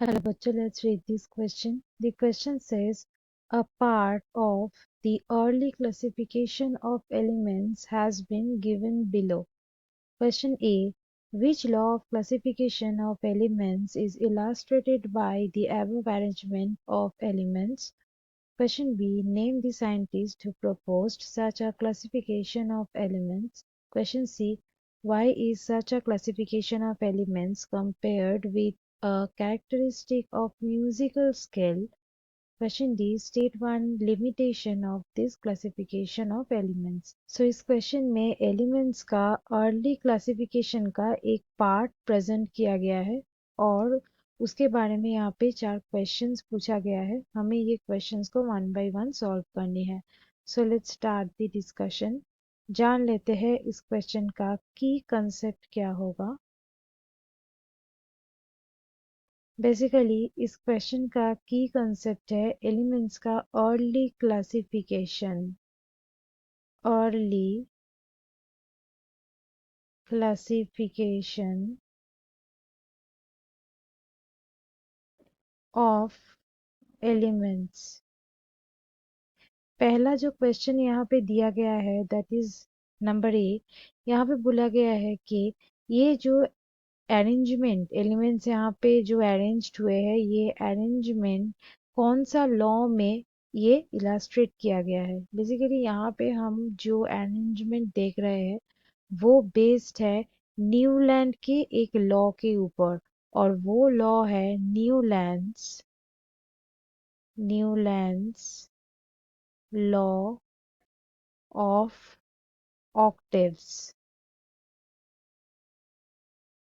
Hello, bachcho, let's read this question. The question says, a part of the early classification of elements has been given below. Question A. Which law of classification of elements is illustrated by the above arrangement of elements? Question B. Name the scientist who proposed such a classification of elements. Question C. Why is such a classification of elements compared with a characteristic of musical scale? Question D. State one limitation of this classification of elements. So इस question में elements का early classification का एक part present किया गया है और उसके बारे में यहाँ पे 4 क्वेश्चंस पूछा गया है। हमें ये क्वेश्चंस को वन बाय वन सॉल्व करनी है। So let's start the discussion. जान लेते हैं इस क्वेश्चन का की कंसेप्ट क्या होगा। बेसिकली इस क्वेश्चन का की कंसेप्ट है एलिमेंट्स का early classification. Early classification of elements. पहला जो क्वेश्चन यहाँ पे दिया गया है दैट इज नंबर ए। यहाँ पे बोला गया है कि ये जो अरेंजमेंट एलिमेंट्स यहाँ पे जो अरेंज्ड हुए हैं ये अरेंजमेंट कौन सा लॉ में ये इलास्ट्रेट किया गया है। बेसिकली यहाँ पे हम जो अरेंजमेंट देख रहे हैं वो बेस्ड है न्यूलैंड के एक लॉ के ऊपर और वो लॉ है न्यूलैंड्स लॉ ऑफ ऑक्टेव्स।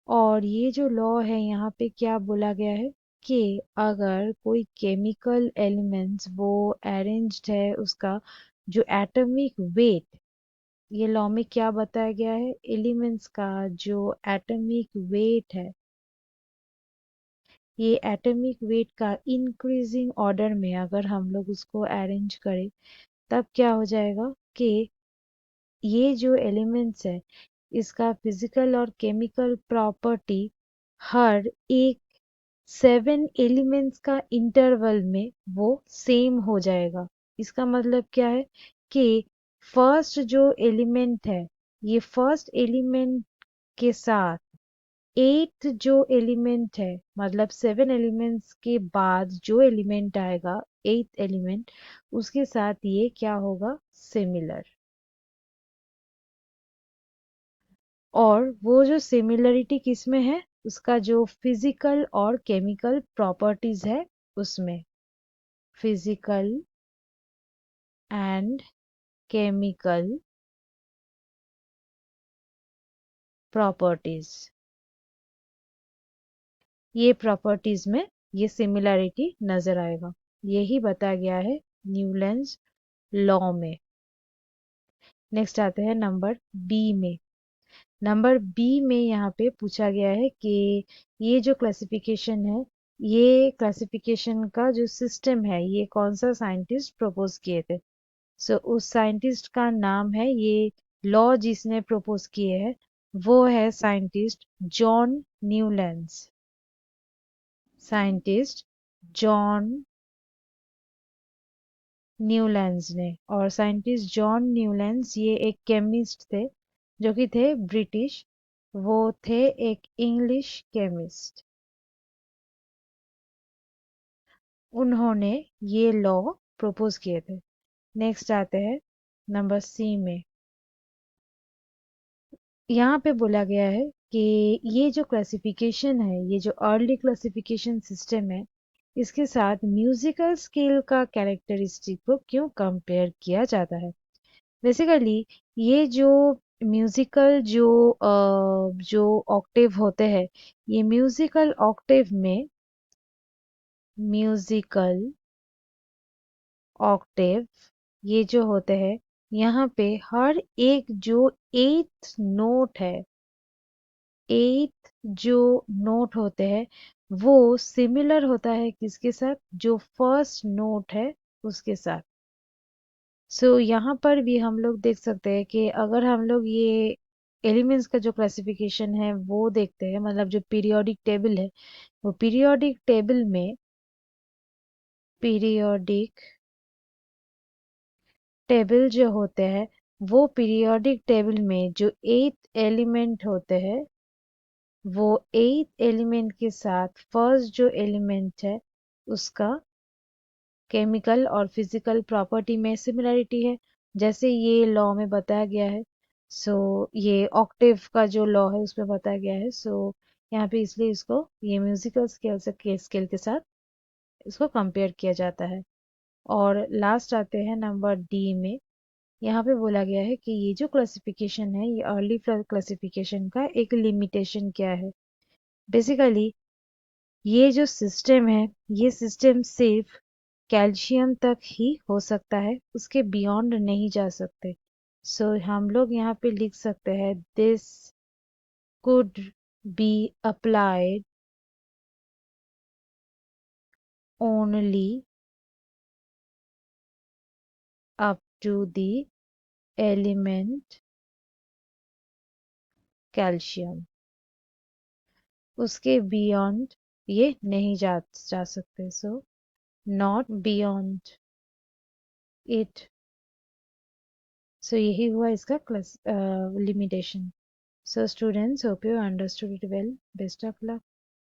और ये जो लॉ है यहाँ पे क्या बोला गया है कि अगर कोई केमिकल एलिमेंट्स वो अरेंज्ड है उसका जो एटॉमिक वेट, ये लॉ में क्या बताया गया है एलिमेंट्स का जो एटॉमिक वेट है ये एटॉमिक वेट का इंक्रीजिंग ऑर्डर में अगर हम लोग उसको अरेंज करें तब क्या हो जाएगा कि ये जो एलिमेंट्स है इसका फिजिकल और केमिकल प्रॉपर्टी हर एक 7 एलिमेंट्स का इंटरवल में वो सेम हो जाएगा। इसका मतलब क्या है कि फर्स्ट जो एलिमेंट है ये फर्स्ट एलिमेंट के साथ 8 जो एलिमेंट है मतलब 7 एलिमेंट्स के बाद जो एलिमेंट आएगा 8th एलिमेंट उसके साथ ये क्या होगा सिमिलर। और वो जो सिमिलरिटी किसमें है उसका जो फिजिकल और केमिकल प्रॉपर्टीज है उसमें फिजिकल एंड केमिकल प्रॉपर्टीज, ये प्रॉपर्टीज में ये सिमिलरिटी नजर आएगा। यही बताया गया है न्यूलैंड्स लॉ में। नेक्स्ट आते हैं नंबर बी में। नंबर बी में यहाँ पे पूछा गया है कि ये जो क्लासिफिकेशन है ये क्लासिफिकेशन का जो सिस्टम है ये कौन सा साइंटिस्ट प्रपोज किए थे। सो उस साइंटिस्ट का नाम है ये लॉ जिसने प्रपोज किए हैं वो है scientist John Newlands. Scientist John Newlands ने। और साइंटिस्ट जॉन न्यूलैंड्स ये एक केमिस्ट थे जो कि थे ब्रिटिश। वो थे एक इंग्लिश केमिस्ट। उन्होंने ये लॉ प्रपोज किए थे। नेक्स्ट आते हैं नंबर सी में। यहाँ पे बोला गया है कि ये जो क्लासिफिकेशन है ये जो अर्ली क्लासिफिकेशन सिस्टम है इसके साथ म्यूजिकल स्केल का कैरेक्टरिस्टिक को क्यों कंपेयर किया जाता है। बेसिकली ये जो म्यूजिकल जो ऑक्टेव होते हैं ये म्यूजिकल ऑक्टेव ये जो होते हैं यहाँ पे हर एक जो एथ नोट है एथ जो नोट होते हैं वो सिमिलर होता है किसके साथ जो फर्स्ट नोट है उसके साथ। सो यहाँ पर भी हम लोग देख सकते हैं कि अगर हम लोग ये एलिमेंट्स का जो क्लासिफिकेशन है वो देखते हैं, मतलब जो पीरियोडिक टेबल है, वो पीरियोडिक टेबल में पीरियोडिक टेबल जो होते हैं, वो पीरियोडिक टेबल में जो 8 एलिमेंट होते हैं, वो 8 एलिमेंट के साथ फर्स्ट जो एलिमेंट है उसका केमिकल और फिजिकल प्रॉपर्टी में सिमिलरिटी है, जैसे ये लॉ में बताया गया है। सो ये ऑक्टेव का जो लॉ है उसमें बताया गया है। सो यहाँ पे इसलिए इसको ये म्यूजिकल स्केल के साथ इसको कंपेयर किया जाता है। और लास्ट आते हैं नंबर डी में। यहाँ पे बोला गया है कि ये जो क्लासिफिकेशन है, ये अर्ली क्लासिफिकेशन का एक लिमिटेशन क्या है। बेसिकली ये जो सिस्टम है, ये सिस्टम सिर्फ कैल्शियम तक ही हो सकता है, उसके बियॉन्ड नहीं जा सकते। सो हम लोग यहाँ पे लिख सकते हैं this could be applied only up to the element calcium. उसके बियॉन्ड ये नहीं जा सकते। So not beyond it. So यही हुआ इसका class limitation. So students, hope you understood it well. Best of luck.